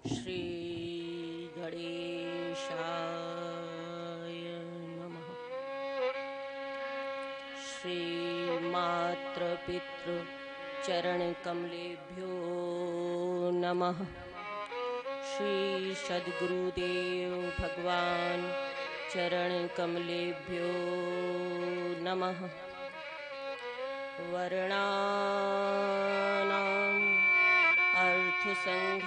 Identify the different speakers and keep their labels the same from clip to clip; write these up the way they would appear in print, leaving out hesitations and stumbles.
Speaker 1: श्री गणेशाय नमः। श्री मातृपितृ चरण कमलेभ्यो नमः। श्री सद्गुरुदेव भगवान चरण कमलेभ्यो नमः। वर्णानाम् अर्थसंघानां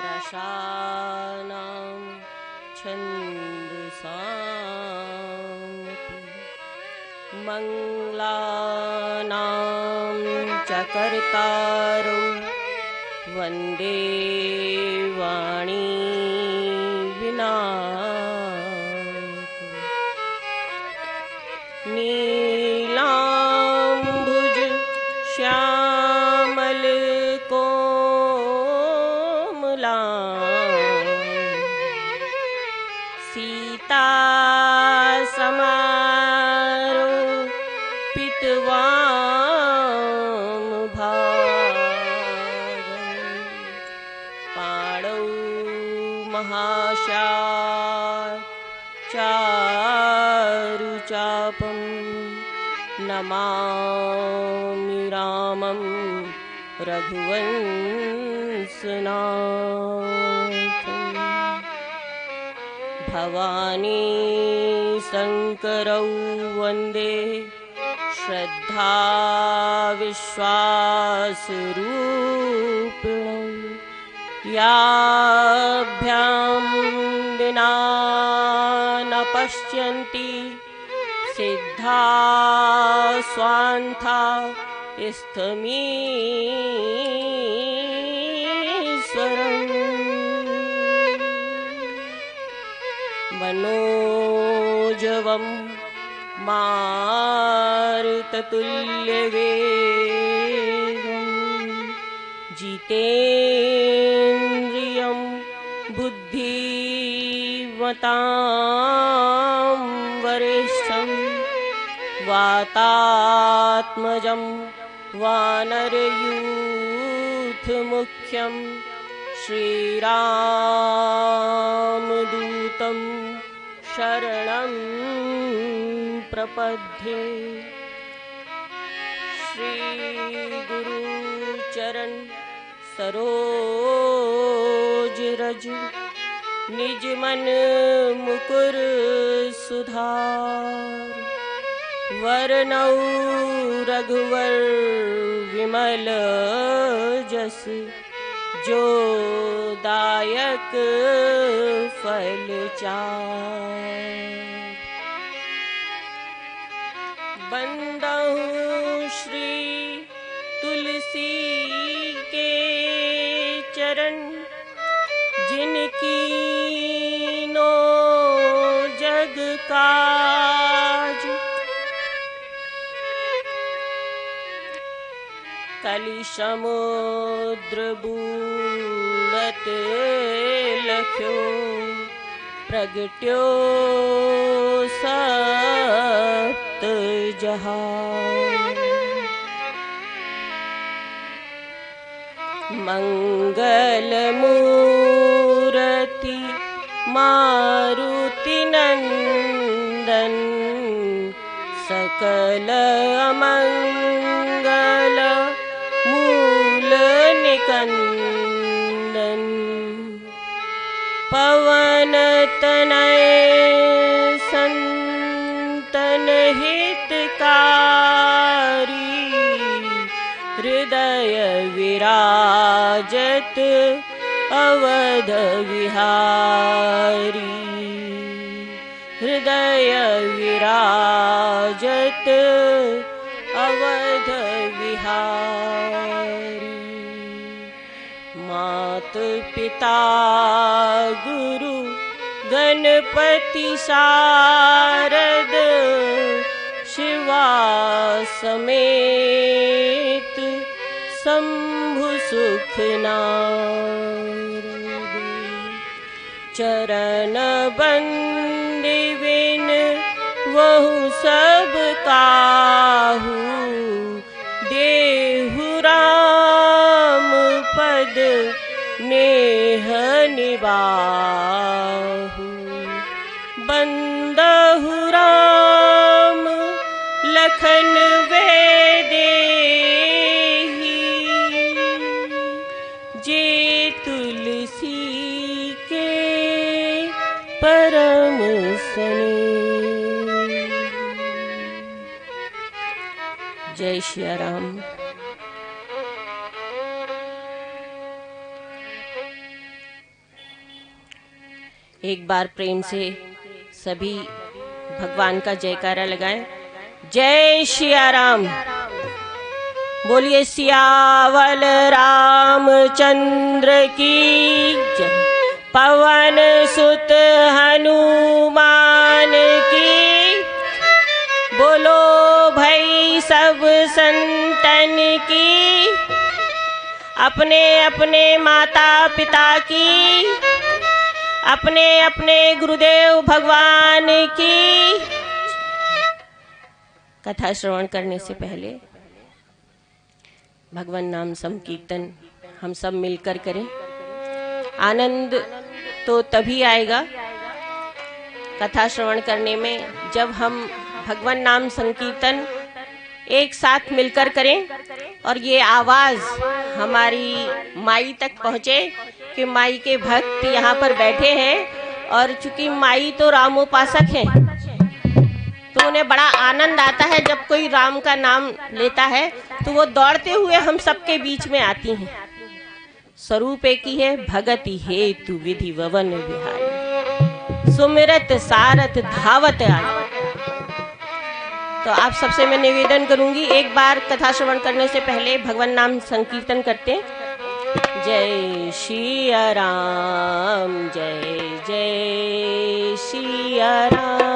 Speaker 1: रसानां छन्दसामपि मंगलानां च कर्तारौ वन्दे वाणी विनायकौ। नीलाम्बुज श्यामल कोमलां सीता समारोपितवां भागं पाणौ महाशाचारुचापं नमामि रामं रघुवंशनाथं। भवानी शंकरौ वन्दे श्रद्धा विश्वासरूपिणौ। याभ्यां विना न पश्यन्ति सिद्धा स्वान्था स्थमीश्वरम्। मनोजवं मारुततुल्यवेगं जितेन्द्रियं बुद्धिमतां वरिष्ठं वातात्मजं वानरयूथमुख्यं श्रीरामदूतं शरणं प्रपद्ये। श्री गुरुचरण सरोज रज निज मन मुकुर सुधार। वरनौ रघुवर विमल जस जो दायक फल चार। बंदहु श्री तुलसी के चरण जिनकी नो जग काज। कलि समुद्र बूढ़त लख्यो प्रगट्यो सप्त जहान। मंगल मूर्ति मारुति नंदन सकल अमंगल मूल निकंदन। पवन तनय संतन हितकारी हृदय विराजत अवध विहारी। हृदय विराजत अवध विहारी। मात पिता गुरु गणपति शारद शिवा समेत शंभु सुखनारद। चरण बंदी बिन वहु सब काहू देहु राम पर नेह निबाहु। बंदहु राम लखन देहि, जे तुलसी के परम सने। जय श्री राम। एक बार प्रेम से सभी भगवान का जयकारा लगाएं। जय श्री राम। बोलिए सियावल रामचंद्र की जय। पवन सुत हनुमान की। बोलो भाई सब संतन की। अपने अपने माता पिता की, अपने अपने गुरुदेव भगवान की। कथा श्रवण करने से पहले भगवान नाम संकीर्तन हम सब मिलकर करें। आनंद तो तभी आएगा कथा श्रवण करने में जब हम भगवान नाम संकीर्तन एक साथ मिलकर करें और ये आवाज हमारी माई तक पहुँचे कि माई के भक्त यहाँ पर बैठे हैं। और चूंकि माई तो रामोपासक हैं तो उन्हें बड़ा आनंद आता है जब कोई राम का नाम लेता है तो वो दौड़ते हुए हम सबके बीच में आती हैं। स्वरूप एक ही है, भगति हेतु विधि ववन विहारी, सुमिरत सारथ धावत आई। तो आप सबसे मैं निवेदन करूंगी, एक बार कथा श्रवण करने से पहले भगवान नाम संकीर्तन करते हैं। जय श्री राम, जय जय श्री राम।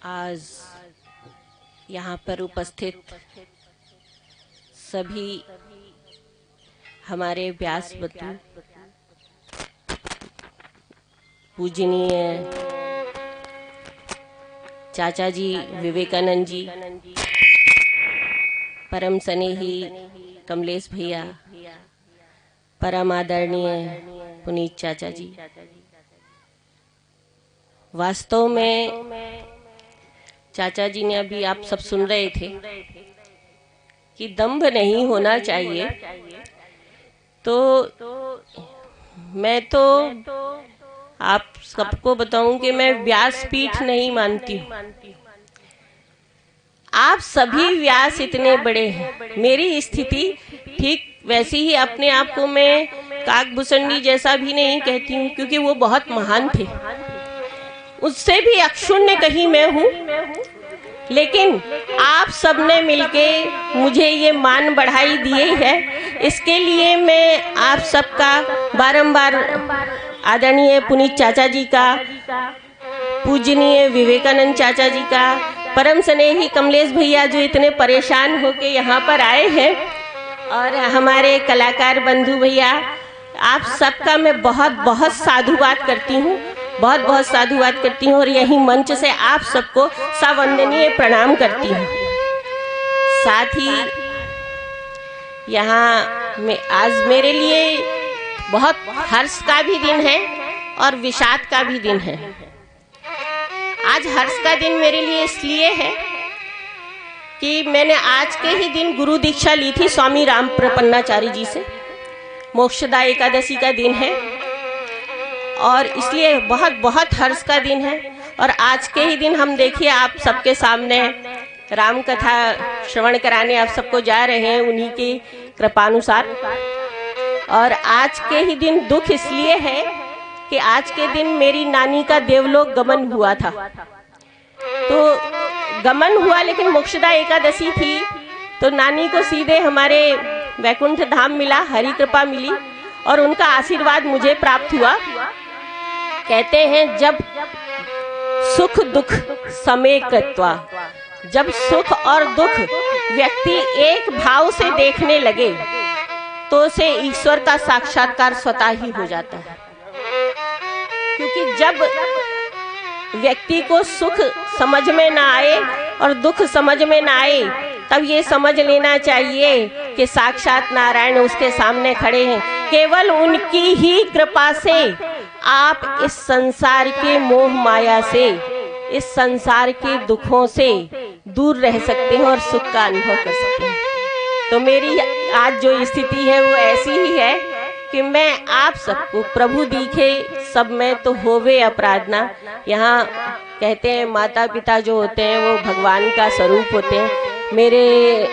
Speaker 1: आज यहाँ पर उपस्थित सभी हमारे व्यास बंधु, पूजनीय चाचा जी विवेकानंद जी, परम स्नेही कमलेश भैया, परम आदरणीय पुनीत चाचा जी, वास्तव में चाचा जी ने अभी आप सब सुन रहे थे कि दंभ नहीं होना चाहिए, तो मैं तो आप सबको बताऊं कि मैं व्यासपीठ नहीं मानती हूँ। आप सभी व्यास इतने बड़े हैं। मेरी स्थिति ठीक वैसी ही अपने आप को मैं काकभूषणी जैसा भी नहीं कहती हूँ, क्योंकि वो बहुत महान थे, उससे भी अक्षुण्य कहीं मैं हूँ। लेकिन आप सबने मिलके मुझे ये मान बढ़ाई दिए है, इसके लिए मैं आप सबका बारंबार आदरणीय पुनीत चाचा जी का, पूजनीय विवेकानंद चाचा जी का, परम स्नेही कमलेश भैया जो इतने परेशान होके यहाँ पर आए हैं, और हमारे कलाकार बंधु भैया, आप सबका मैं बहुत बहुत साधुवाद करती हूँ, बहुत बहुत साधुवाद करती हूँ। और यही मंच से आप सबको सवंदनीय प्रणाम करती हूँ। साथ ही यहाँ में आज मेरे लिए बहुत हर्ष का भी दिन है और विषाद का भी दिन है। आज हर्ष का दिन मेरे लिए इसलिए है कि मैंने आज के ही दिन गुरु दीक्षा ली थी स्वामी राम प्रपन्नाचार्य जी से। मोक्षदा एकादशी का दिन है और इसलिए बहुत बहुत हर्ष का दिन है। और आज के ही दिन हम देखिए आप सबके सामने राम कथा श्रवण कराने आप सबको जा रहे हैं उन्हीं की कृपानुसार। और आज के ही दिन दुख इसलिए है कि आज के दिन मेरी नानी का देवलोक गमन हुआ था। तो गमन हुआ लेकिन मोक्षदा एकादशी थी, तो नानी को सीधे हमारे वैकुंठ धाम मिला, हरि कृपा मिली और उनका आशीर्वाद मुझे प्राप्त हुआ। कहते हैं जब सुख दुख समय कृत्वा, जब सुख और दुख व्यक्ति एक भाव से देखने लगे तो उसे ईश्वर का साक्षात्कार स्वतः ही हो जाता है। क्योंकि जब व्यक्ति को सुख समझ में ना आए और दुख समझ में ना आए, तब ये समझ लेना चाहिए कि साक्षात नारायण उसके सामने खड़े हैं। केवल उनकी ही कृपा से आप इस संसार के मोह माया से, इस संसार के दुखों से दूर रह सकते हैं और सुख का अनुभव कर सकते हैं। तो मेरी आज जो स्थिति है वो ऐसी ही है कि मैं आप सबको प्रभु दिखे सब में तो होवे अपराधना। यहाँ कहते हैं माता पिता जो होते हैं वो भगवान का स्वरूप होते हैं। मेरे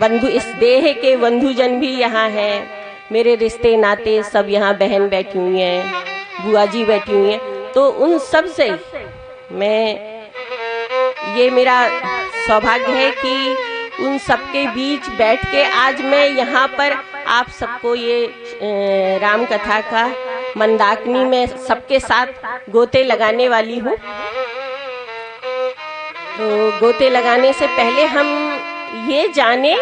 Speaker 1: बंधु, इस देह के बंधुजन भी यहाँ हैं, मेरे रिश्ते नाते सब यहाँ, बहन बैठी हुई हैं, बुआ जी बैठी हुई हैं। तो उन सब से मैं, ये मेरा सौभाग्य है कि उन सबके बीच बैठ के आज मैं यहाँ पर आप सबको ये राम कथा का मंदाकिनी में सबके साथ गोते लगाने वाली हूँ। तो गोते लगाने से पहले हम ये जाने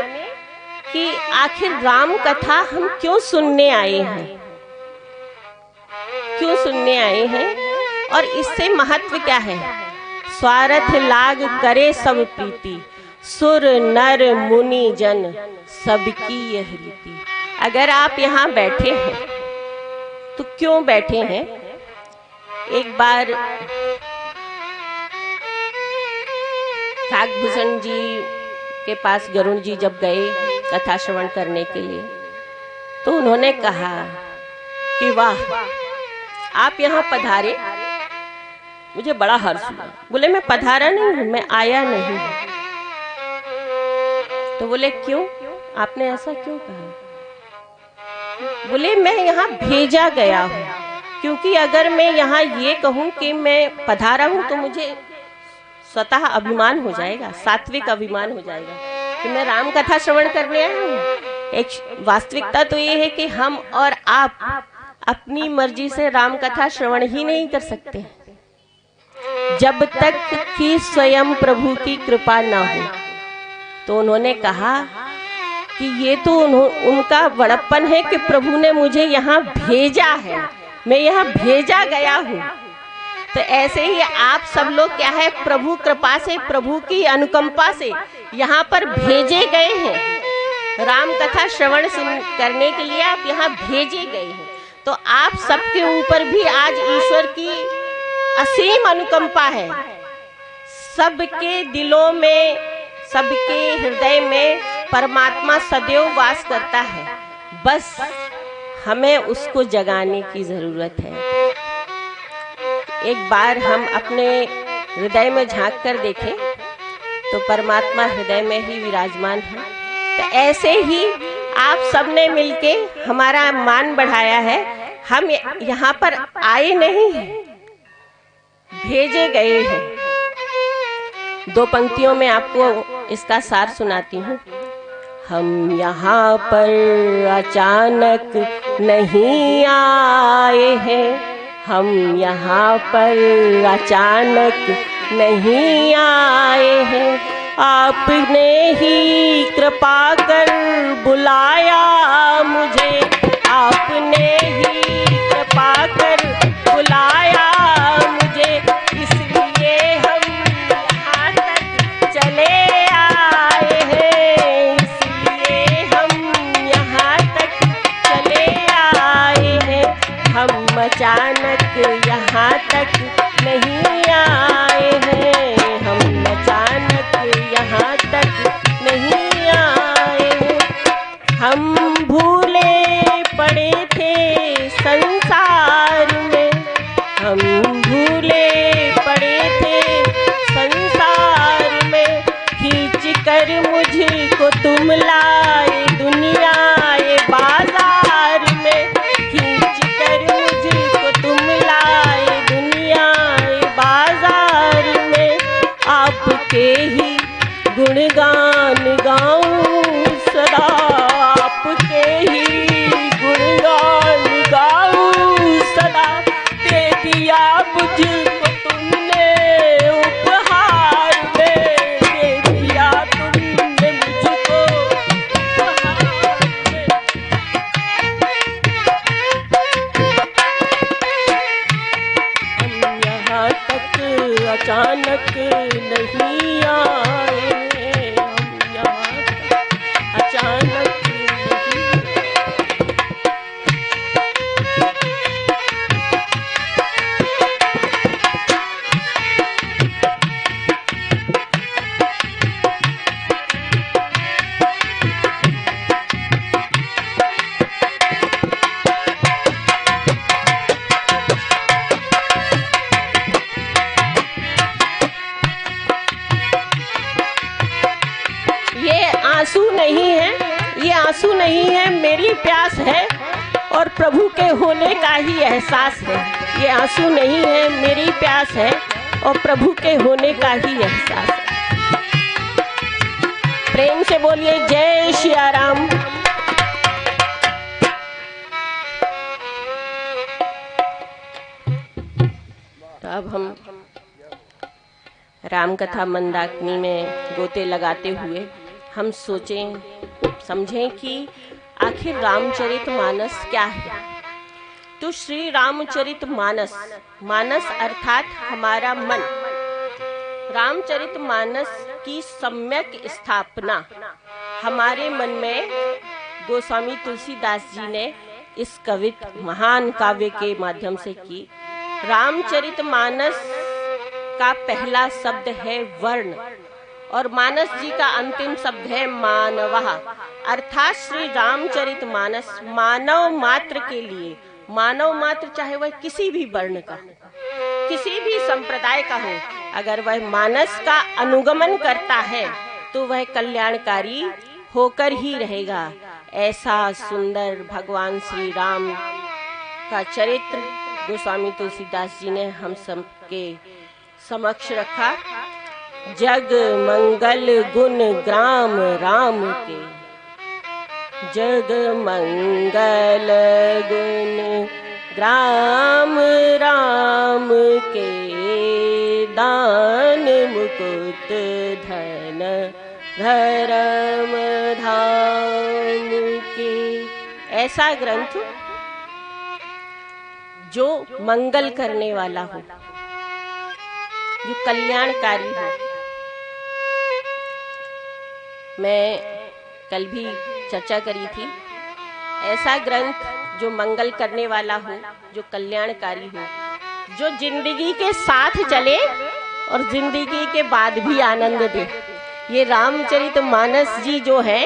Speaker 1: कि आखिर राम कथा हम क्यों सुनने आए हैं, क्यों सुनने आए हैं और इससे महत्व क्या है। स्वार्थ लाग करे सब प्रीति, सुर नर मुनि जन सबकी यह रीति। अगर आप यहाँ बैठे हैं तो क्यों बैठे हैं। एक बार काकभूषण जी के पास गरुड़ जी जब गए कथा श्रवण करने के लिए, तो उन्होंने कहा कि वाह आप यहाँ पधारे, मुझे बड़ा हर्ष हुआ। बोले मैं पधारा नहीं हूँ, मैं आया नहीं हूँ। तो बोले क्यों, आपने ऐसा क्यों कहा। बोले मैं यहाँ भेजा गया हूँ, क्योंकि अगर मैं यहाँ ये कहूँ कि मैं पधारा हूँ तो मुझे स्वतः अभिमान हो जाएगा, सात्विक अभिमान हो जाएगा कि मैं राम कथा श्रवण करने आया हूँ। एक वास्तविकता तो ये है कि हम और आप अपनी मर्जी से राम कथा श्रवण ही नहीं कर सकते जब तक कि स्वयं प्रभु की कृपा ना हो। तो उन्होंने कहा कि ये तो उनका बड़प्पन है कि प्रभु ने मुझे यहाँ भेजा है, मैं यहाँ भेजा गया हूँ। तो ऐसे ही आप सब लोग क्या है, प्रभु कृपा से, प्रभु की अनुकंपा से यहाँ पर भेजे गए हैं। राम कथा श्रवण करने के लिए आप यहाँ भेजे गए हैं। तो आप सबके ऊपर भी आज ईश्वर की असीम अनुकंपा है। सबके दिलों में, सबके हृदय में परमात्मा सदैव वास करता है। बस हमें उसको जगाने की जरूरत है। एक बार हम अपने हृदय में झांक कर देखें तो परमात्मा हृदय में ही विराजमान है। तो ऐसे ही आप सबने मिलके हमारा मान बढ़ाया है। हम यहाँ पर आए नहीं हैं, भेजे गए हैं। 2 पंक्तियों में आपको इसका सार सुनाती हूँ। हम यहाँ पर अचानक नहीं आए हैं, हम यहाँ पर अचानक नहीं आए हैं, आपने ही कृपा कर बुलाया मुझे, आपने ही कृपा कर बुलाया मुझे, इसलिए हम यहाँ तक चले आए हैं, इसलिए हम यहाँ तक चले आए हैं। हम अचानक यहाँ तक नहीं आए हैं, हम अचानक यहाँ तक नहीं आए हैं। हम भूले पड़े थे संसार में, हम भूले पड़े थे संसार में, खींच कर मुझको तुम लाए दुनिया ये बाजार में, खींच कर मुझको तुम लाए दुनिया ये बाजार में। आपके ही गुणगान गाऊं सदा, आपके ही गुणगान गाऊं सदा, दे दिया मुझको तुमने उपहार में, दे दिया तुमने मुझको उपहार में। हम यहाँ तक अचानक नहीं आए, हम यहाँ तक अचानक आंसू नहीं है, ये आंसू नहीं है, मेरी प्यास है और प्रभु के होने का ही एहसास है। ये आंसू नहीं है, मेरी प्यास है और प्रभु के होने का ही एहसास है। प्रेम से बोलिए जय सिया राम। तो अब हम राम कथा मंदाकिनी में गोते लगाते हुए हम सोचें, समझें कि आखिर रामचरितमानस क्या है। तो श्री रामचरितमानस, मानस अर्थात हमारा मन, रामचरितमानस की सम्यक स्थापना हमारे मन में गोस्वामी तुलसीदास जी ने इस महान काव्य के माध्यम से की। रामचरितमानस का पहला शब्द है वर्ण और मानस जी का अंतिम शब्द है मानवः, अर्थात श्री रामचरितमानस मानव मात्र के लिए, मानव मात्र चाहे वह किसी भी वर्ण का हो, किसी भी संप्रदाय का हो, अगर वह मानस का अनुगमन करता है तो वह कल्याणकारी होकर ही रहेगा। ऐसा सुंदर भगवान श्री राम का चरित्र गोस्वामी तुलसीदास जी ने हम सबके समक्ष रखा। जग मंगल गुण ग्राम राम के, जग मंगल गुण ग्राम राम के, दान मुकुट धन धर्म धाम के। ऐसा ग्रंथ जो मंगल करने वाला हो, जो कल्याणकारी हो। मैं कल भी चर्चा करी थी, ऐसा ग्रंथ जो मंगल करने वाला हो, जो कल्याणकारी हो, जो जिंदगी के साथ चले और जिंदगी के बाद भी आनंद दे। ये रामचरितमानस जी जो है,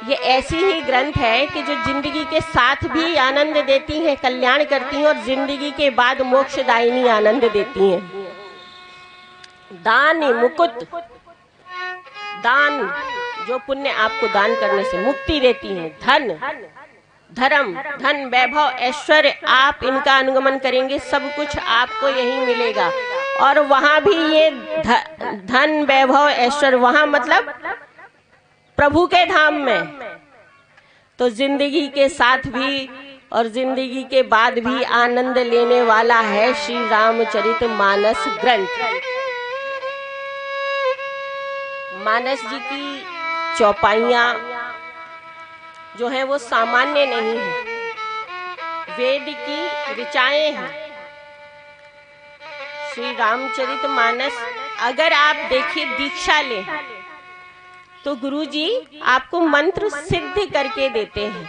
Speaker 1: ये ऐसी ही ग्रंथ है कि जो जिंदगी के साथ भी आनंद देती हैं, कल्याण करती हैं और जिंदगी के बाद मोक्षदायिनी आनंद देती हैं। दान मुकुट, दान जो पुण्य आपको दान करने से मुक्ति देती हैं। धन, धर्म, धन, वैभव, ऐश्वर्य, आप इनका अनुगमन करेंगे, सब कुछ आपको यही मिलेगा। और वहां भी ये धन, वैभव, ऐश्वर्य, वहां मतलब प्रभु के धाम में, तो जिंदगी के साथ भी और जिंदगी के बाद भी आनंद लेने वाला है श्री रामचरितमानस ग्रंथ। मानस जी की चौपाइयां जो है वो सामान्य नहीं है, वेद की ऋचाएं हैं। श्री रामचरितमानस अगर आप देखिए, दीक्षा ले तो गुरुजी आपको मंत्र सिद्ध करके देते हैं,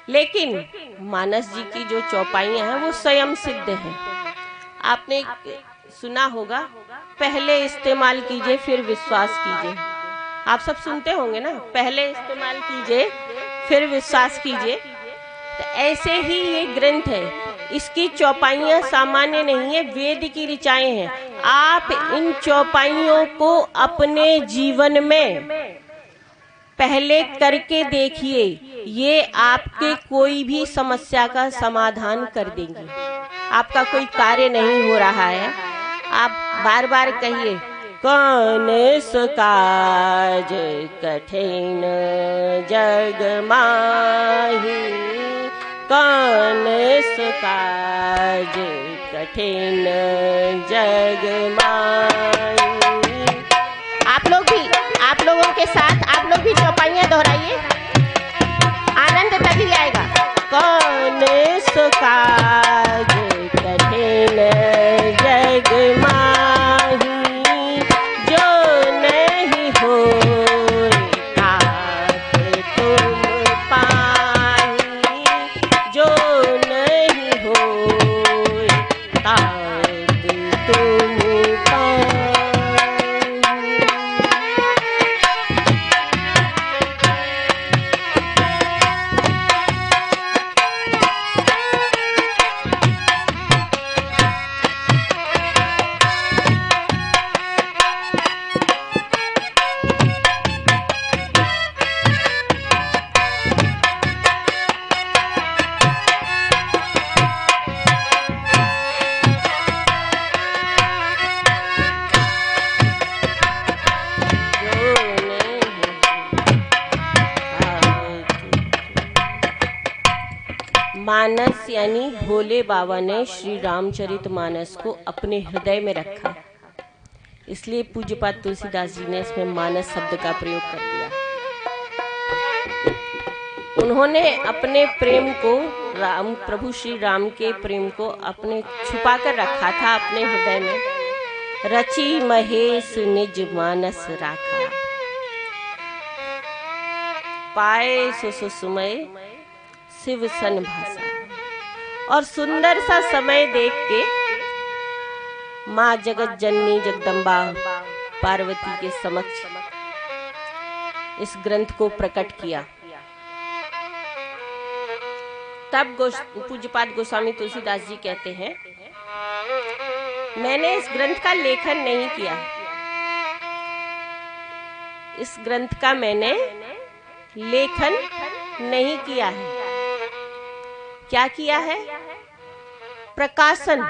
Speaker 1: लेकिन मानस जी की जो चौपाइयां हैं वो स्वयं सिद्ध हैं। आपने सुना होगा, पहले इस्तेमाल कीजिए फिर विश्वास कीजिए। आप सब सुनते होंगे ना, पहले इस्तेमाल कीजिए फिर विश्वास कीजिए। तो ऐसे ही ये ग्रंथ है, इसकी चौपाइयां सामान्य नहीं है, वेद की ऋचाएं हैं। आप इन चौपाइयों को अपने जीवन में पहले करके देखिए, ये आपके कोई भी समस्या का समाधान कर देंगे। आपका कोई कार्य नहीं हो रहा है, आप बार बार कहिए, कौन सो काज कठिन जग माही, कौन सो काज कठिन जग माही। आप लोगों के साथ आप लोग भी चौपाइयां दोहराइए, आनंद तभी आएगा। कौन सो काज कठिन जग माही, जो नहीं होए तात तुम पाही, जो नहीं होए तात तुम पाही। मानस यानी भोले बाबा ने श्री रामचरितमानस को अपने हृदय में रखा, इसलिए पूज्यपाद तुलसीदास जी ने इसमें मानस शब्द का प्रयोग कर दिया। उन्होंने अपने प्रेम को, राम प्रभु श्री राम के प्रेम को अपने छुपा कर रखा था अपने हृदय में। रची महेश निज मानस राखा, पाए सुसुमय शिव सन भाषा। और सुंदर सा समय देख के माँ जगत जननी जगदम्बा पार्वती के समक्ष इस ग्रंथ को प्रकट किया। तब पूज्यपाद गोस्वामी तुलसीदास जी कहते हैं, मैंने इस ग्रंथ का लेखन नहीं किया, इस ग्रंथ का मैंने लेखन नहीं किया है। क्या किया है? प्रकाशन,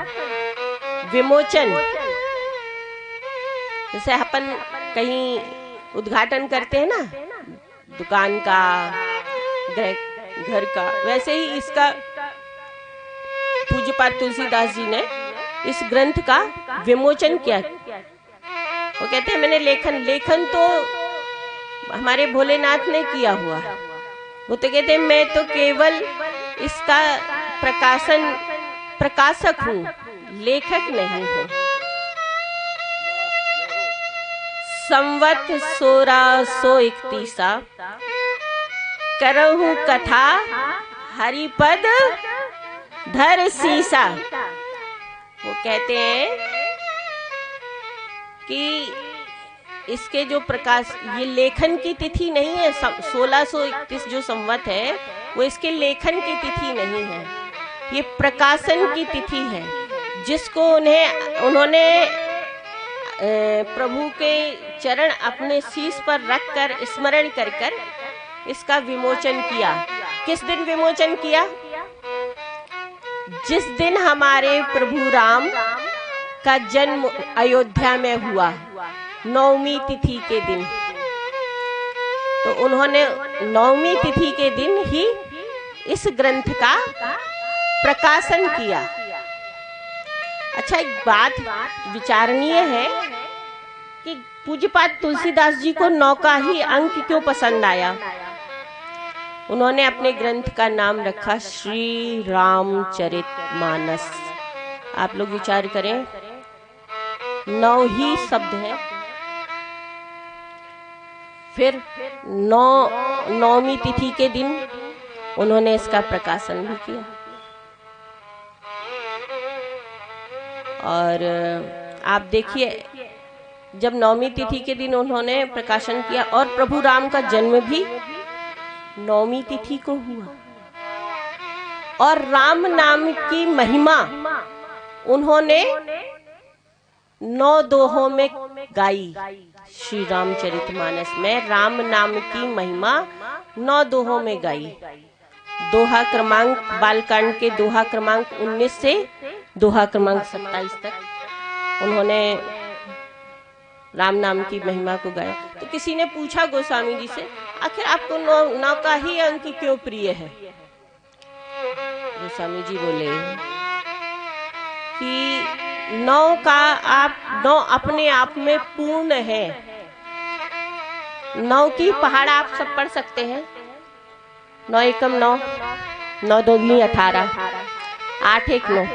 Speaker 1: विमोचन। जैसे अपन कहीं उद्घाटन करते हैं ना, दुकान का, घर का, वैसे ही इसका पूज्यपाद तुलसीदास जी ने इस ग्रंथ का विमोचन किया। वो कहते हैं मैंने लेखन तो हमारे भोलेनाथ ने किया हुआ। वो तो कहते हैं मैं तो केवल इसका प्रकाशक हूँ, लेखक नहीं हूँ। संवत 1631 करहूं कथा हरिपद धर सीसा। वो कहते हैं कि इसके जो प्रकाश, ये लेखन की तिथि नहीं है, 1631 जो संवत है वो इसके लेखन की तिथि नहीं है, ये प्रकाशन की तिथि है, जिसको उन्होंने प्रभु के चरण अपने शीश पर रखकर स्मरण कर कर इसका विमोचन किया। किस दिन विमोचन किया? जिस दिन हमारे प्रभु राम का जन्म अयोध्या में हुआ, नवमी तिथि के दिन। तो उन्होंने नवमी तिथि के दिन ही इस ग्रंथ का प्रकाशन किया। अच्छा, एक बात विचारणीय है कि पूज्यपाद तुलसीदास जी को 9 का ही अंक क्यों पसंद आया। उन्होंने अपने ग्रंथ का नाम रखा श्री रामचरितमानस। आप लोग विचार करें, 9 ही शब्द हैं, फिर नौवीं तिथि के दिन उन्होंने इसका प्रकाशन भी किया। और आप देखिए, जब नौवीं तिथि के दिन उन्होंने प्रकाशन किया और प्रभु राम का जन्म भी नौवीं तिथि को हुआ, और राम नाम की महिमा उन्होंने 9 दोहों में गाई। श्री रामचरितमानस में राम नाम की महिमा 9 दोहों में गाई। दोहा क्रमांक, बालकांड के दोहा क्रमांक 19 से दोहा क्रमांक 27 तक उन्होंने राम नाम की महिमा को गाया। तो किसी ने पूछा गोस्वामी जी से, आखिर आपको 9 का ही अंक क्यों प्रिय है? गोस्वामी जी बोले कि 9 अपने आप में पूर्ण है। 9 की पहाड़ आप सब पढ़ सकते हैं। 9 एकम 9, 9 दूनी 18, 8 एक 9,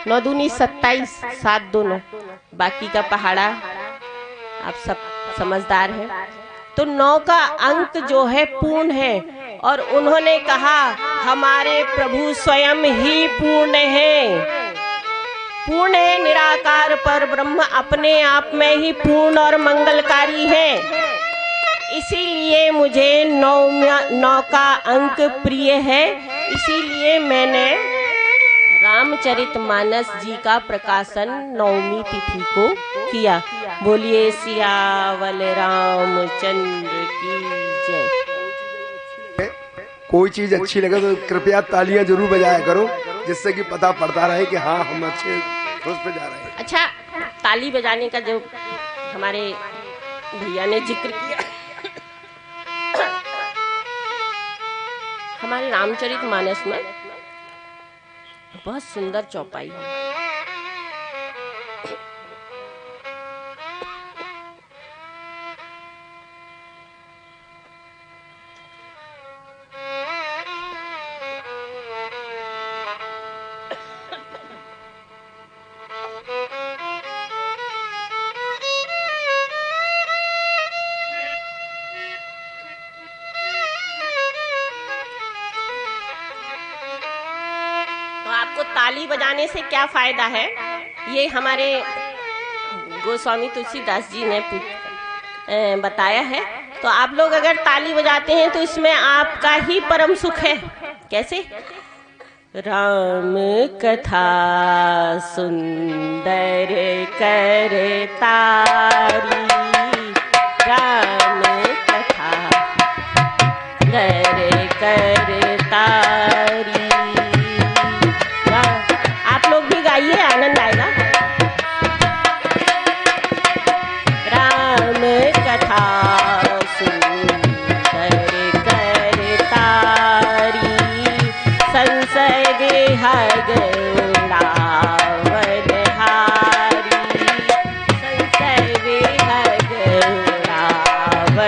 Speaker 1: 9 दूनी 27, 7 2 9। बाकी का पहाड़ा आप सब समझदार हैं। तो 9 का अंक जो है पूर्ण है, और उन्होंने कहा हमारे प्रभु स्वयं ही पूर्ण है। पूर्ण है, निराकार पर ब्रह्म अपने आप में ही पूर्ण और मंगलकारी है। इसीलिए मुझे 9 का अंक प्रिय है। इसीलिए मैंने रामचरितमानस जी का प्रकाशन 9वीं तिथि को किया। बोलिए सियावल रामचंद्र की जय।
Speaker 2: कोई चीज अच्छी लगे तो कृपया तालियां जरूर बजाया करो, जिससे कि पता पड़ता रहे कि हाँ, हम अच्छे उस पे जा रहे हैं।
Speaker 1: अच्छा, ताली बजाने का जो हमारे भैया ने जिक्र किया, हमारे रामचरितमानस में बहुत सुंदर चौपाई है। आपको ताली बजाने से क्या फायदा है, ये हमारे गोस्वामी तुलसीदास जी ने बताया है। तो आप लोग अगर ताली बजाते हैं तो इसमें आपका ही परम सुख है। कैसे? राम कथा सुंदर करतारी, राम कथा सुंदर करतारी। आइए, आनंद आएगा। राम कथा सुंदर करतारी, संसर्ग हग रावणहारी, संसर्ग हग रावणहारी।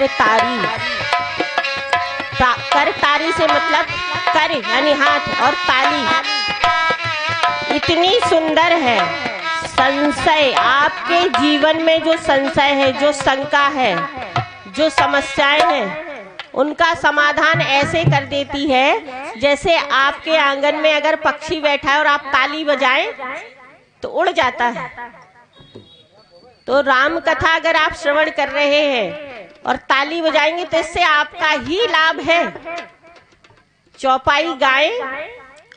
Speaker 1: करतारी। करतारी से मतलब कर यानी हाथ और ताली इतनी सुंदर है। संशय, आपके जीवन में जो संशय है, जो शंका है, जो समस्याएं हैं, उनका समाधान ऐसे कर देती है जैसे आपके आंगन में अगर पक्षी बैठा है और आप ताली बजाएं तो उड़ जाता है। तो राम कथा अगर आप श्रवण कर रहे हैं और ताली बजाएंगे तो इससे आपका ही लाभ है। चौपाई गाएं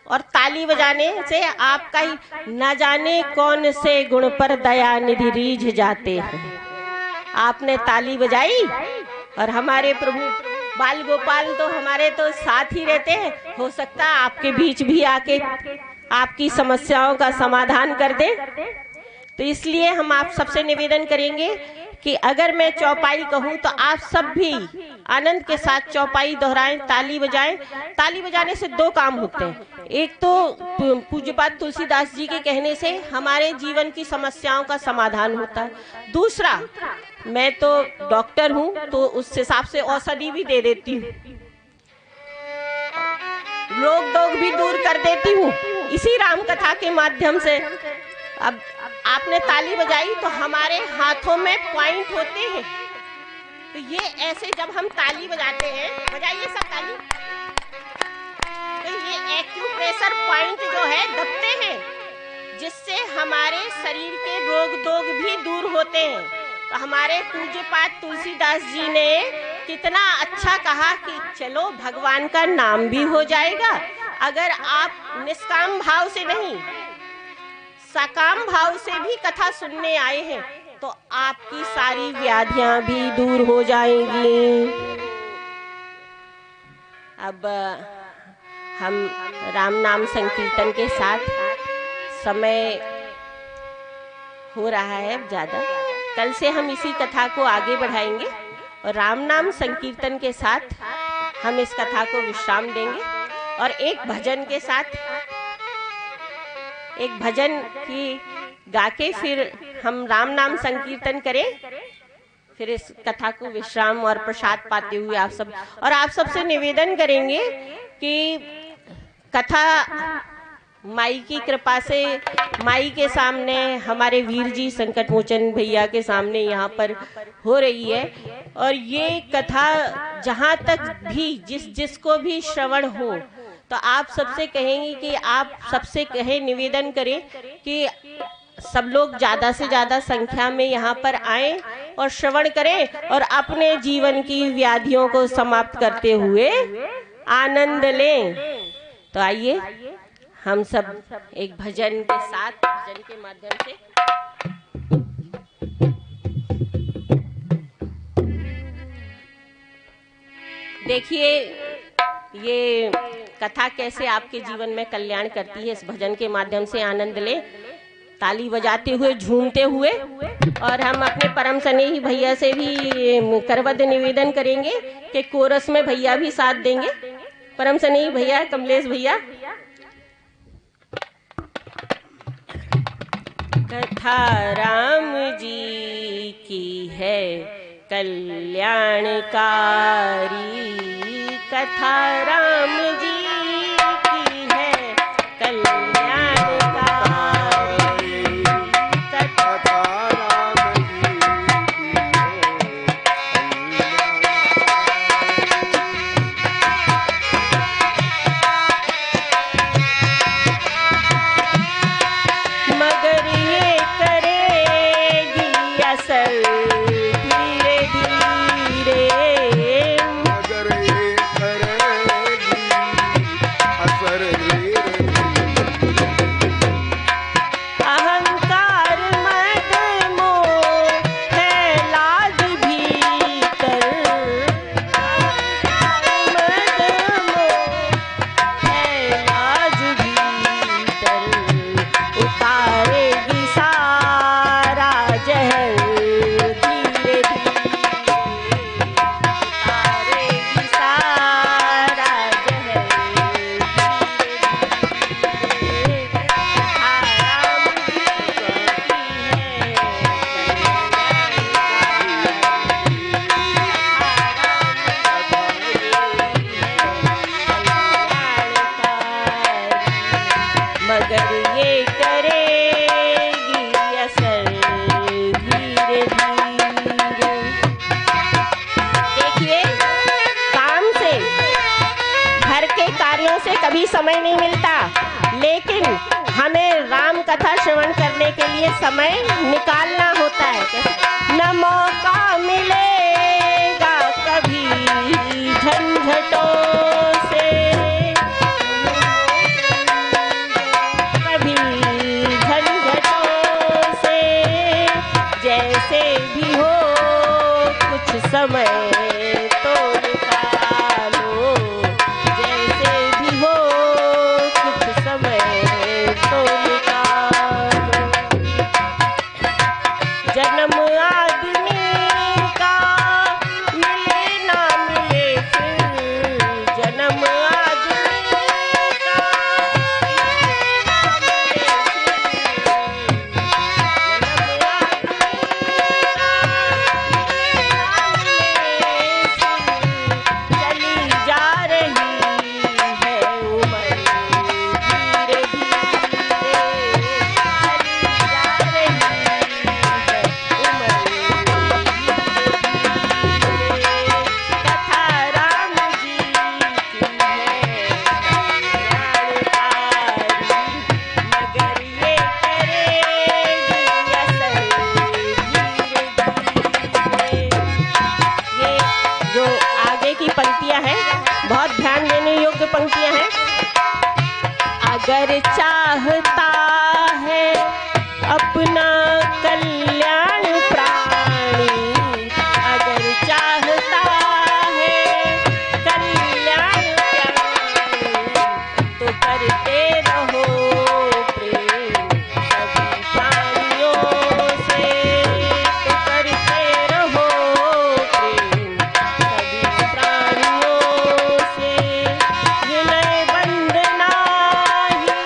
Speaker 1: और ताली बजाने से आपका ही, न जाने कौन से गुण पर दया निधि रीझ जाते हैं। आपने ताली बजाई और हमारे प्रभु बाल गोपाल तो हमारे तो साथ ही रहते हैं, हो सकता है आपके बीच भी आके आपकी समस्याओं का समाधान कर दे। तो इसलिए हम आप सबसे निवेदन करेंगे कि अगर मैं चौपाई कहूँ तो आप सब भी आनंद के साथ चौपाई दोहराएं, ताली बजाएं। ताली बजाने से दो काम होते हैं। एक तो पूज्यपाद तुलसीदास जी के कहने से हमारे जीवन की समस्याओं का समाधान होता है। दूसरा, मैं तो डॉक्टर हूँ तो उस हिसाब से औषधि भी दे देती हूँ, रोग दोग भी दूर कर देती हूँ इसी राम कथा के माध्यम से। अब आपने ताली बजाई तो हमारे हाथों में पॉइंट होते हैं। तो ये ऐसे जब हम ताली बजाते हैं, बजाइए सब ताली, तो ये एक्यूप्रेशर पॉइंट जो है दबते हैं, जिससे हमारे शरीर के रोग दोग भी दूर होते हैं। तो हमारे पूज्यपाद तुलसीदास जी ने कितना अच्छा कहा कि चलो भगवान का नाम भी हो जाएगा। अगर आप निष्काम भाव से नहीं, सकाम भाव से भी कथा सुनने आए हैं तो आपकी सारी व्याधियां भी दूर हो जाएंगी। अब हम राम नाम संकीर्तन के साथ, समय हो रहा है अब ज्यादा, कल से हम इसी कथा को आगे बढ़ाएंगे और राम नाम संकीर्तन के साथ हम इस कथा को विश्राम देंगे और एक भजन के साथ, एक भजन की गा के फिर हम राम नाम संकीर्तन करें, फिर इस कथा को विश्राम और प्रसाद पाते हुए आप सब, और आप सबसे निवेदन करेंगे कि कथा माई की कृपा से, माई के सामने, हमारे वीर जी संकट मोचन भैया के सामने यहाँ पर हो रही है। और ये कथा जहाँ तक भी जिसको भी श्रवण हो, तो आप सबसे कहेंगे कि आप सबसे कहे, निवेदन करें कि सब लोग ज्यादा से ज्यादा संख्या में यहाँ पर आएं और श्रवण करें और अपने जीवन की व्याधियों को समाप्त करते हुए आनंद लें। तो आइए हम सब एक भजन के साथ, भजन के माध्यम से देखिए ये कथा कैसे आपके जीवन में कल्याण करती है। इस भजन के माध्यम से आनंद ले, ताली बजाते हुए, झूमते हुए। और हम अपने परम स्नेही भैया से भी करवद निवेदन करेंगे कि कोरस में भैया भी साथ देंगे। परम स्नेही भैया, कमलेश भैया। कथा राम जी की है कल्याणकारी, कथा राम जी की है कल्याणकारी, कथा राम जी की है मगर ये करेगी असर धीरे धीरे, मगर ये करेगी कभी समय नहीं मिलता, लेकिन हमें राम कथा श्रवण करने के लिए समय निकालना होता है। न मौका मिलेगा कभी झंझटों से, कभी झंझटों से, जैसे भी हो कुछ समय तो निकालो, जैसे भी हो कुछ समय तो निकालो। जन्म आदमी का मिले ना मिले फिर, जन्म आदमी का मिले ना मिले फिर, जन्म आदमी का चली जा रही है उम्र धीरे धीरे, चली जा रही है उम्र धीरे धीरे। कथा राम जी की है कल्याणकारी, मगर ये करेगी असर धीरे धीरे। ये जो आगे की पंक्तियां हैं बहुत ध्यान देने योग्य पंक्तियां हैं। अगर चाहता है अपना कल्याण प्राणी, अगर चाहता है कल्याण प्राणी, तो करते रहो प्रेम सभी प्राणियों से, तो करते रहो प्रेम सभी प्राणियों से। विनय बंदना ही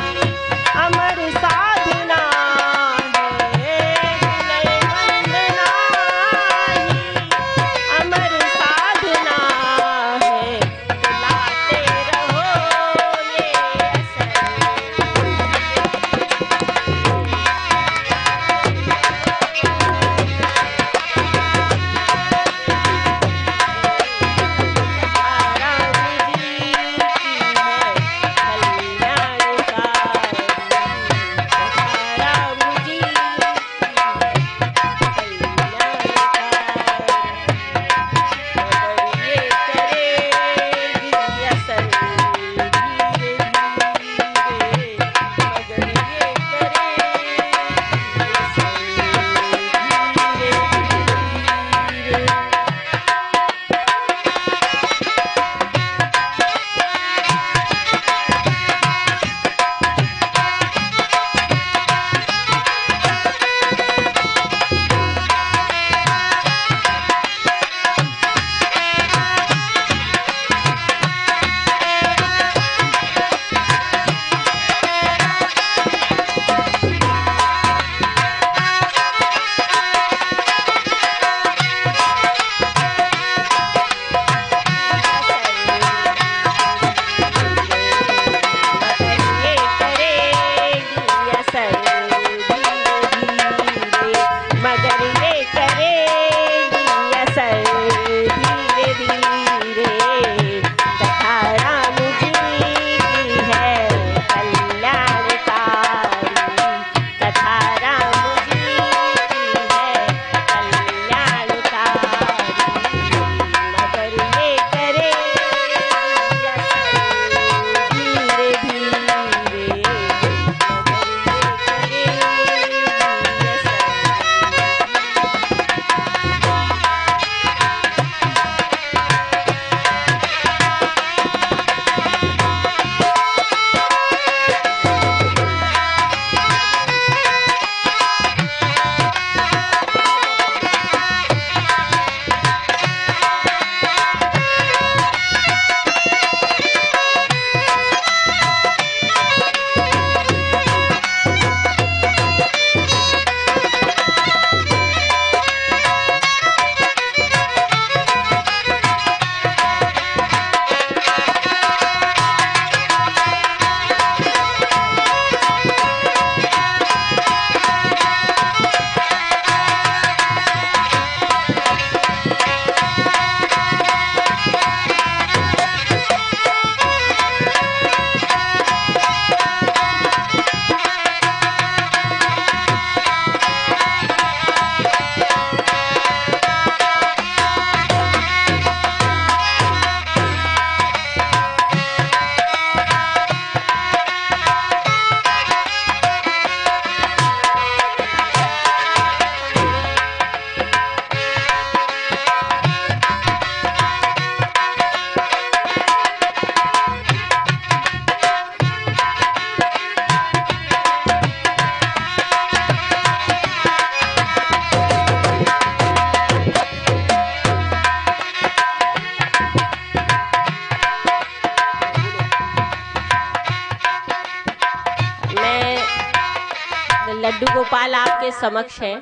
Speaker 1: आपके समक्ष हैं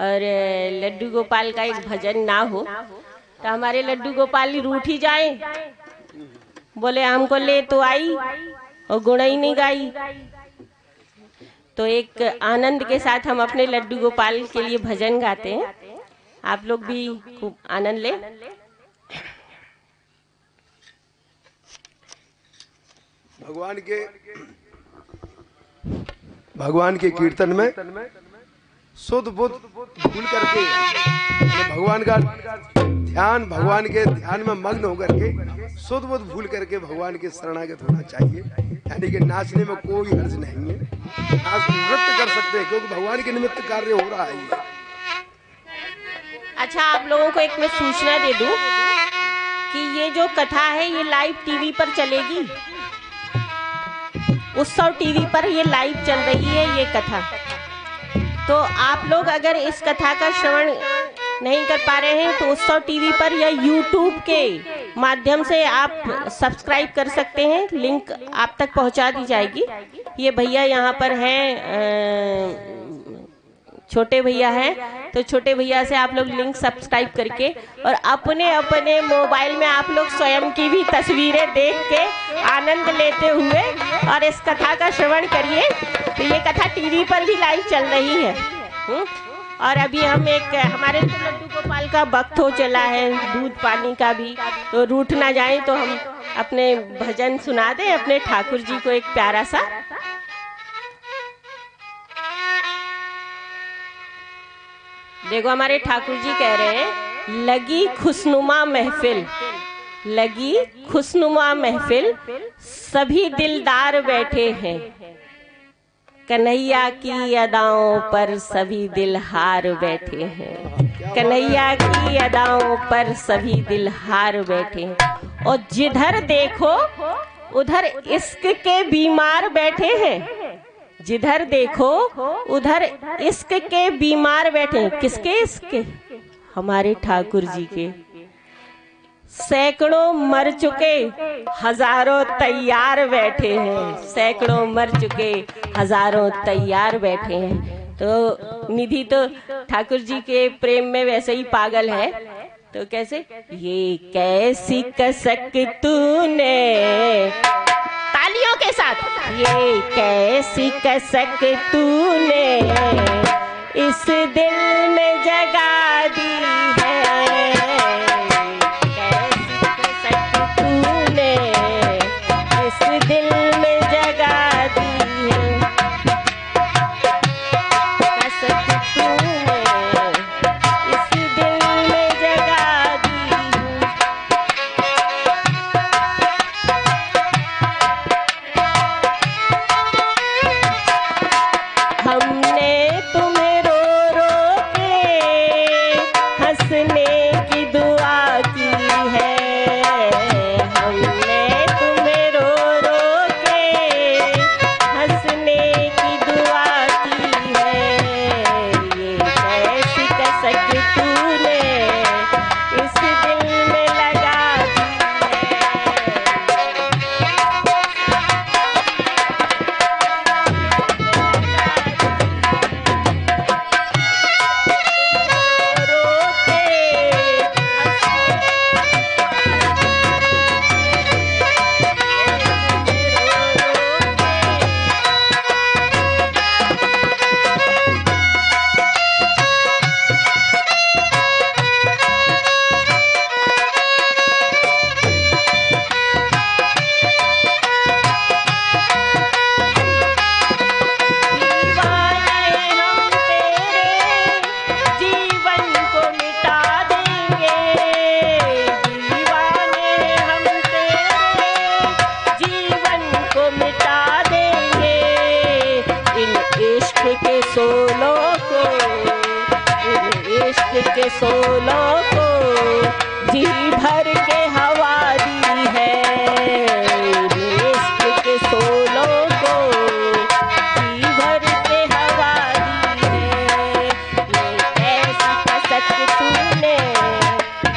Speaker 1: और लड्डू गोपाल का एक भजन ना हो तो हमारे लड्डू गोपाल रूठ ही जाए, बोले हमको ले तो आई और गुण ही नहीं गाई। तो एक आनंद के साथ हम अपने लड्डू गोपाल के लिए भजन गाते हैं, आप लोग भी खूब आनंद ले।
Speaker 2: भगवान के कीर्तन में शुद्ध बुद्ध भूल करके भगवान का ध्यान, भगवान के ध्यान में मग्न होकर के शुद्ध बुद्ध भूल करके भगवान के शरणागत होना चाहिए। यानी कि नाचने में कोई हर्ज नहीं है, आप नृत्य कर सकते हैं क्योंकि भगवान के निमित्त कार्य हो रहा है।
Speaker 1: अच्छा, आप लोगों को एक मैं सूचना दे दूं कि ये जो कथा है ये लाइव टीवी पर चलेगी, उत्सव टीवी पर ये लाइव चल रही है ये कथा। तो आप लोग अगर इस कथा का श्रवण नहीं कर पा रहे हैं तो उत्सव टीवी पर या यूट्यूब के माध्यम से आप सब्सक्राइब कर सकते हैं, लिंक आप तक पहुंचा दी जाएगी। ये भैया यहाँ पर हैं, छोटे भैया हैं, तो छोटे भैया से आप लोग लिंक सब्सक्राइब करके और अपने अपने मोबाइल में आप लोग स्वयं की भी तस्वीरें देख के आनंद लेते हुए और इस कथा का श्रवण करिए। तो ये कथा टीवी पर भी लाइव चल रही है। और अभी हम एक हमारे तो लड्डू गोपाल का वक्त हो चला है, दूध पानी का भी, तो रूठ ना जाए तो हम अपने भजन सुना दें अपने ठाकुर जी को एक प्यारा सा। देखो हमारे ठाकुर जी कह रहे हैं, लगी खुशनुमा महफिल, लगी खुशनुमा महफिल, सभी दिलदार बैठे हैं, कन्हैया की अदाओं पर सभी दिल हार बैठे हैं, कन्हैया की अदाओं पर सभी दिल हार बैठे हैं। और जिधर देखो उधर इश्क के बीमार बैठे हैं, जिधर देखो उधर इश्क के बीमार बैठे हैं। किसके इश्क? हमारे ठाकुर जी के। सैकड़ों मर चुके हजारों तैयार बैठे हैं, सैकड़ों मर चुके हजारों तैयार बैठे हैं। तो निधि तो ठाकुर जी के प्रेम में वैसे ही पागल है, तो कैसे? ये कैसी कसक तूने, तालियों के साथ, ये कैसी कसक तूने इस दिल में जगा दी है, कैसी कसक तूने इस दिल में जगा दी है, कसक तूने इस दिल में जगा दी है। हमने तुम्हें रो रो के हंसने की दुआ की है, हमने तुम्हें रो रो के हंसने की दुआ की है, ये कैसी कसक तूने इस दिल में लगा दी के सोलों को जी भर के हवा दी है, इश्क के सोलों को जी भर के हवा दी है, ये कैसी कसक तूने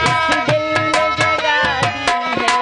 Speaker 1: इस दिल में जगा दी है।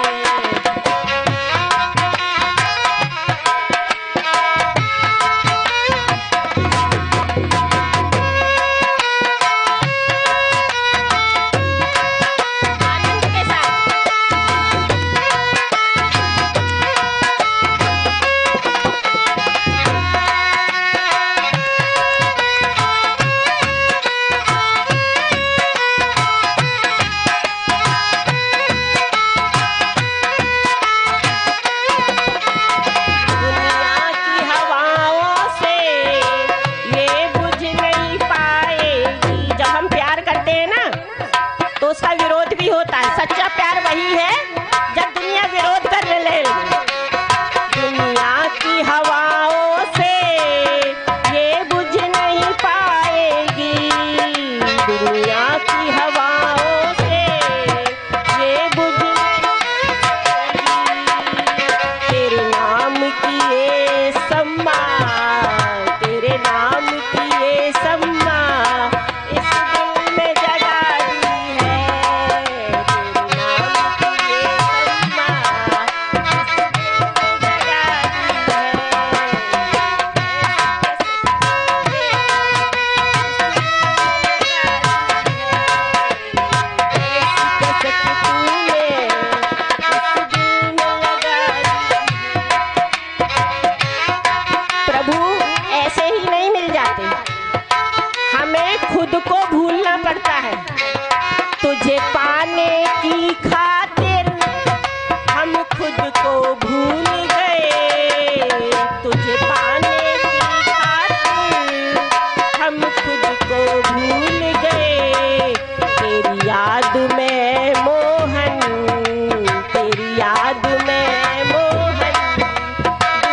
Speaker 1: वही है जब दुनिया विरोध करने लगे। दुनिया की हवाओं से ये बुझ नहीं पाएगी, दुनिया की हवाओं से ये बुझ नहीं पाएगी। तेरे नाम की ये सम्मा, तेरे नाम की ये सम्मा इस दिल में जगा दी है। तेरे नाम की ये सम्मा इस दिल में प्रभु ऐसे ही नहीं मिल जाते, हमें खुद को भूलना पड़ता है। तुझे पाने की खातिर हम खुद को भूल गए, तुझे पाने की खातिर हम खुद को भूल गए। तेरी याद में मोहन, तेरी याद में मोहन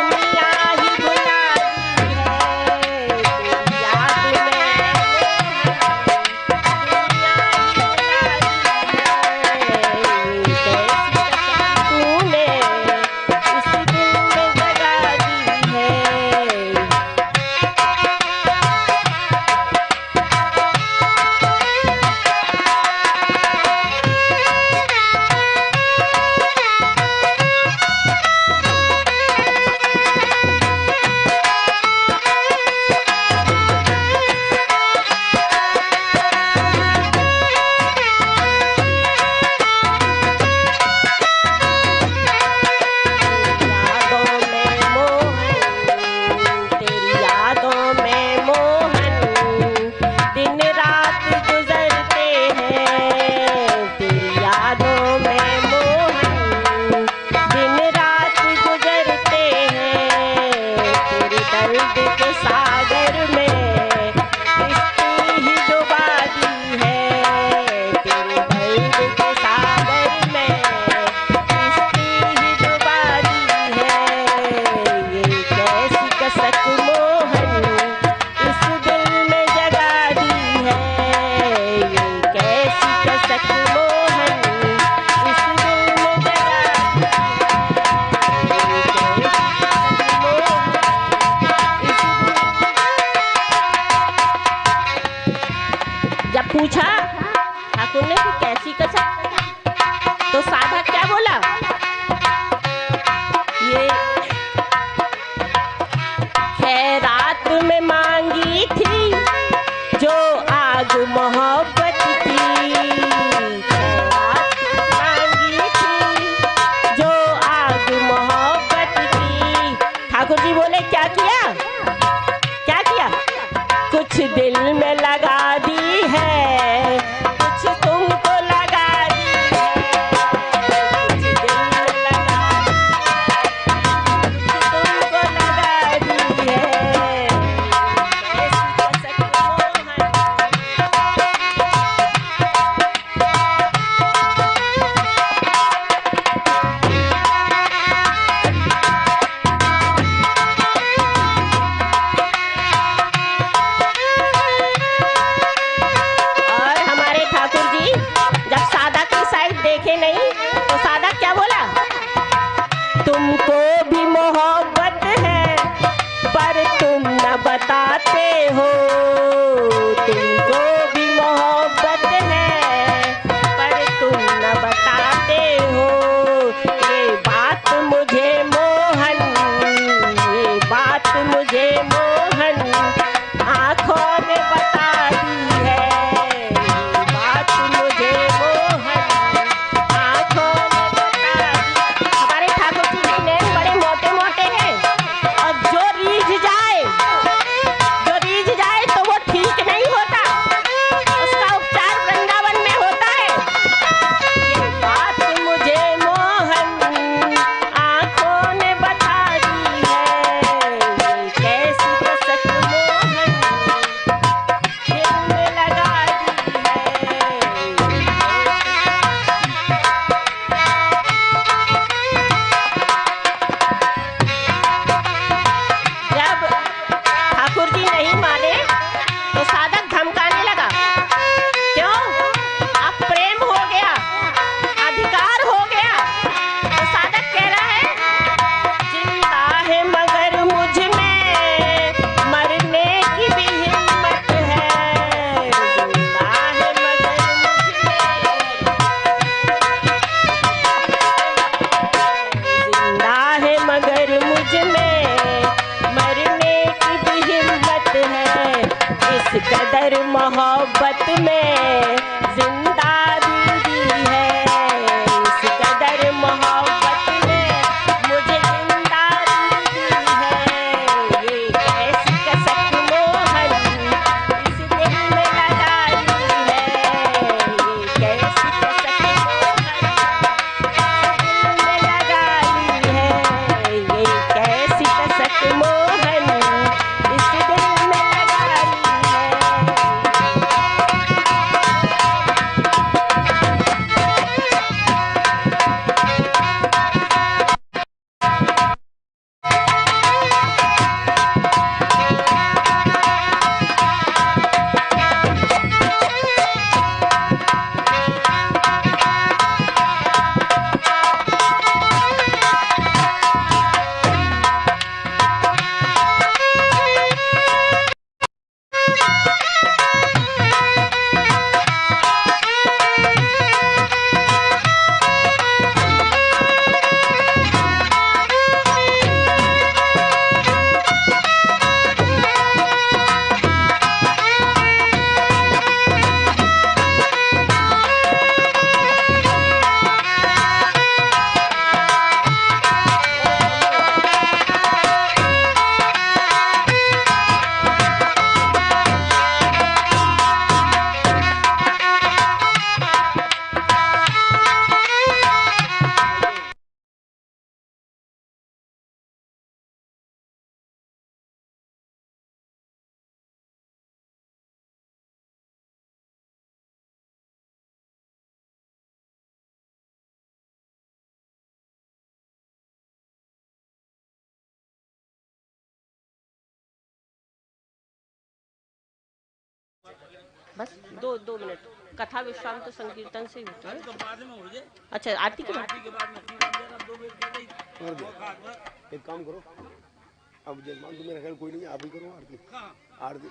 Speaker 1: दुनिया ही भुला दी है। तेरी याद में मोहन दुनिया ही भुला दी है। कैसी कसम तूने इस दिल में जगा दी है। यादों में मोहन, तेरी यादों में मोहन दिन रात गुजरते हैं। तेरी यादों में मोहन दिन रात गुजरते हैं। तेरे दर्द के सागर में किश्ती ही डुबा दी है। तेरे दर्द के सागर में किश्ती ही डुबा दी है। ये कैसी कसक मोहन इस दिल में जगा दी है। ये कैसी कसक मोहन इस दिल में जगा दी है। ये कैसी कसक मोहन इस दिल। जब पूछा ठाकुर ने कि कैसी कसक, तो साधक क्या बोला? ये है रात में मांगी थी जो आग मोहब्बत की। है रात में मांगी थी जो आग मोहब्बत की। ठाकुर जी बोले क्या किया, क्या किया? कुछ दिल में लगा दी है, कुछ तुमको लगा दी है। कुछ दिल में लगा दी है, कुछ तुमको लगा दी है। कैसी कसक मोहन और हमारे ठाकुर जी जब साधक की साइड देखे नहीं तो साधक क्या बोला? तुमको भी मोहब्बत है पर तुम न बताते हो। तुमको भी मोहब्बत है पर तुम न बताते हो। ये बात मुझे मोहन, ये बात मुझे मोहन आँखों ने बता दी है। ये बात मुझे मोहन आँखों ने बता दी। हमारे ठाकुर जी के नैन बड़े मोटे मोटे हैं और जो रीझ जाए तो वो ठीक नहीं होता। मोहब्बत में जिंदा बीवी है, इस कदर मोहब्बत में मुझे जिंदा बीवी है। ये कैसी कसक मोहन इस दिल में लगा ली है, ये कैसी कसक मोहन दिल में लगा ली है, ये कैसी कसक मोहन इस दिल में लगा ली है। बस दो मिनट कथा विश्राम तो संकीर्तन से ही होता है।
Speaker 3: तो बाद में हो जाए।
Speaker 1: अच्छा आरती के बाद
Speaker 3: आरती के बाद में दो मिनट पहले ही
Speaker 2: कर दो। एक काम करो, अब जजमान तो मेरा ख्याल कोई नहीं, आप ही करो आरती। आरती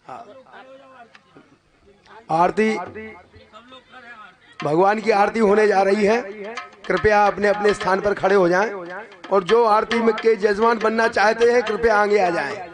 Speaker 2: हाँ आरती भगवान की आरती होने जा रही है। कृपया अपने अपने स्थान पर खड़े हो जाएं और जो आरती में के जजमान बनना चाहते हैं कृपया आगे आ जाएं।